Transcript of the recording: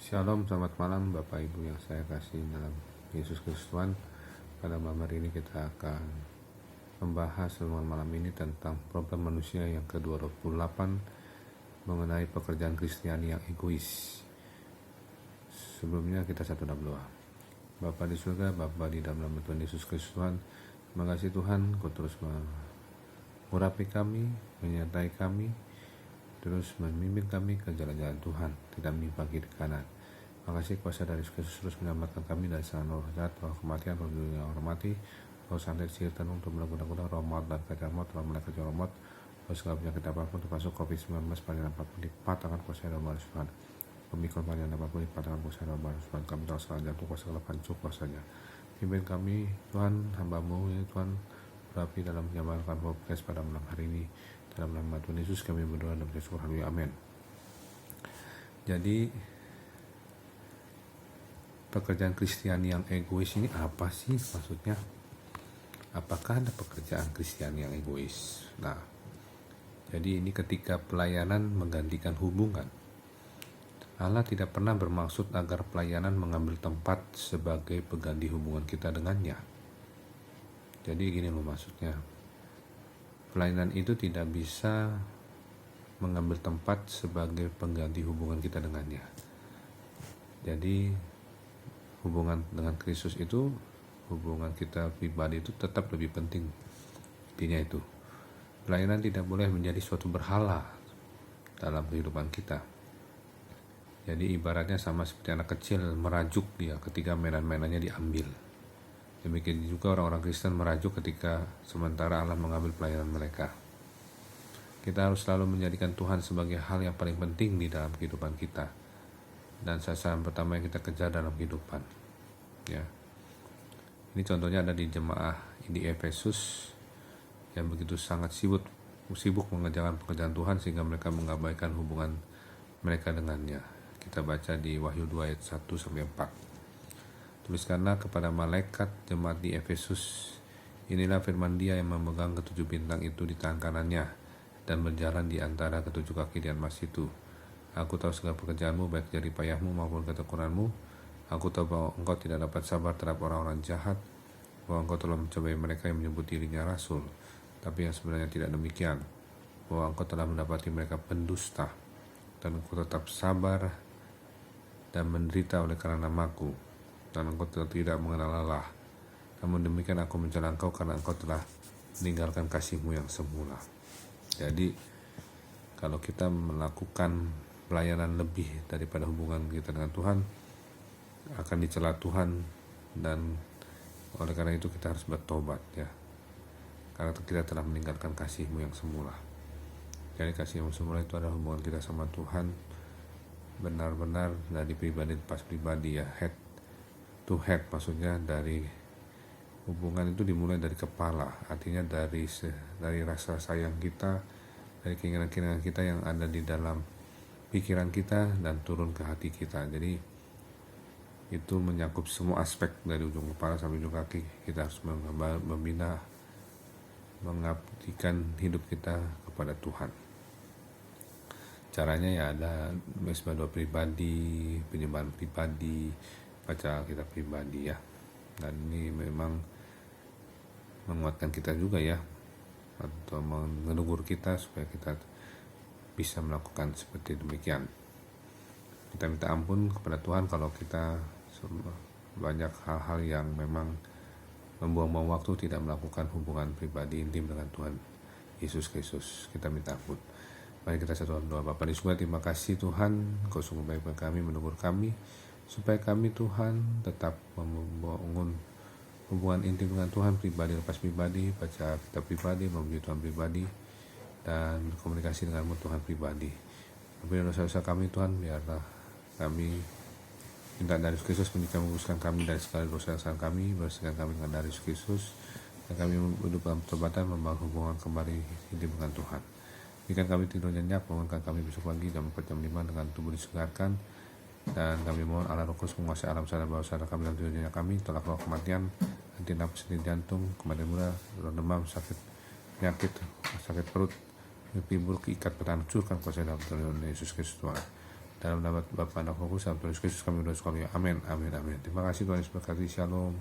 Shalom, selamat malam Bapak Ibu yang saya kasih dalam Yesus Kristus Tuhan. Pada malam hari ini kita akan membahas malam ini tentang problem manusia yang ke-28 mengenai pekerjaan Kristiani yang egois. Sebelumnya kita satu dalam doa. Bapa di surga, Bapa di dalam nama Tuhan Yesus Kristus Tuhan, terima kasih Tuhan, Kau terus mengurapi kami, menyertai kami, terus memimpin kami ke jalan-jalan Tuhan, tidak menyimpang kiri kanan. Makasih kuasa dari Yesus terus menyelamatkan kami dari sana roh jahat, roh kematian, roh dunia hormati, roh santet, sihir, tenung, untuk melakukan roh maut dan kacau maut, roh malaikat roh maut, roh segala penyakit apapun termasuk COVID-19 varian apapun dipatahkan kuasa roh baru Tuhan. Omikron varian apapun dipatahkan kuasa roh baru Tuhan. Kami tahu segala jantung kuasa segala pancuk kuasanya. Pimpin kami Tuhan, hamba-Mu ya Tuhan, berapi dalam menyampaikan podcast pada malam hari ini. Dalam nama Tuhan Yesus kami berdoa dan bersyukur. Haleluya, amin. Jadi pekerjaan Kristiani yang egois ini apa sih maksudnya? Apakah ada pekerjaan Kristiani yang egois? Nah, jadi ini ketika pelayanan menggantikan hubungan. Allah tidak pernah bermaksud agar pelayanan mengambil tempat sebagai pengganti hubungan kita dengannya. Jadi gini loh maksudnya. Pelayanan itu tidak bisa mengambil tempat sebagai pengganti hubungan kita dengannya. Jadi hubungan dengan Kristus itu, hubungan kita pribadi itu tetap lebih penting. Intinya itu. Pelayanan tidak boleh menjadi suatu berhala dalam kehidupan kita. Jadi ibaratnya sama seperti anak kecil merajuk dia ketika mainan-mainannya diambil. Demikian juga orang-orang Kristen merajuk ketika sementara Allah mengambil pelayanan mereka. Kita harus selalu menjadikan Tuhan sebagai hal yang paling penting di dalam kehidupan kita. Dan sasaran pertama yang kita kejar dalam kehidupan. Ya. Ini contohnya ada di jemaah di Efesus yang begitu sangat sibuk mengerjakan pekerjaan Tuhan sehingga mereka mengabaikan hubungan mereka dengannya. Kita baca di Wahyu 2 ayat 1-4. Tuliskanlah kepada malaikat jemaat di Efesus, inilah firman Dia yang memegang ketujuh bintang itu di tangan kanannya dan berjalan di antara ketujuh kaki di emas itu. Aku tahu segala pekerjaanmu, baik jerih payahmu maupun ketekunan-mu. Aku tahu bahwa engkau tidak dapat sabar terhadap orang-orang jahat, bahwa engkau telah mencobai mereka yang menyebut dirinya rasul, tapi yang sebenarnya tidak demikian, bahwa engkau telah mendapati mereka pendusta, dan engkau tetap sabar dan menderita oleh karena namaku, dan engkau tidak mengenal lelah. Namun demikian aku mencela engkau karena engkau telah meninggalkan kasihmu yang semula. Jadi kalau kita melakukan pelayanan lebih daripada hubungan kita dengan Tuhan, akan dicela Tuhan, dan oleh karena itu kita harus bertobat ya. Karena kita telah meninggalkan kasihmu yang semula. Jadi kasih yang semula itu adalah hubungan kita sama Tuhan benar-benar dari pribadi pas pribadi ya, head to head, maksudnya dari hubungan itu dimulai dari kepala, artinya dari rasa sayang kita, dari keinginan-keinginan kita yang ada di dalam pikiran kita dan turun ke hati kita. Jadi itu menyakup semua aspek dari ujung kepala sampai ujung kaki. Kita harus membina, mengabdikan hidup kita kepada Tuhan. Caranya ya ada mesbah doa pribadi, penyembahan pribadi, baca Alkitab pribadi ya. Dan ini memang menguatkan kita juga ya, atau menegur kita supaya kita bisa melakukan seperti demikian. Kita minta ampun kepada Tuhan kalau kita banyak hal-hal yang memang membuang-buang waktu tidak melakukan hubungan pribadi intim dengan Tuhan Yesus Kristus. Kita minta ampun. Mari kita satu doa. Bapa di surga, terima kasih Tuhan, Engkau sungguh baik bagi kami, menegur kami, supaya kami Tuhan tetap membangun hubungan intim dengan Tuhan pribadi lepas pribadi, baca kitab pribadi, memuji Tuhan pribadi, dan komunikasi denganmu Tuhan pribadi. Ampuni dosa-dosa kami Tuhan, biarlah kami minta dari Yesus Kristus menguruskan kami dari segala dosa-dosa kami, bersihkan kami dengan dari Yesus Kristus, dan kami hidup dalam pertobatan, membangun hubungan kembali intim dengan Tuhan. Berikan kami tidur nyenyak, bangunkan kami besok pagi jam 4 jam 5 dengan tubuh disegarkan, dan kami mohon Allah Roh Kudus menguasai alam sadar bawah sadar kami dan tidur nyenyak kami, tolak roh kematian, henti nafas, henti jantung, kematian muda, roh demam, sakit penyakit, sakit perut, mimpi buruk, ikat, hancurkan kuasa dalam Tuhan Yesus Kristus Tuhan. Dalam nama Bapa, Anak, Roh Kudus, Tuhan Yesus Kristus kami berdoa. Amin, amin, amin. Terima kasih Tuhan Yesus berkati. Shalom.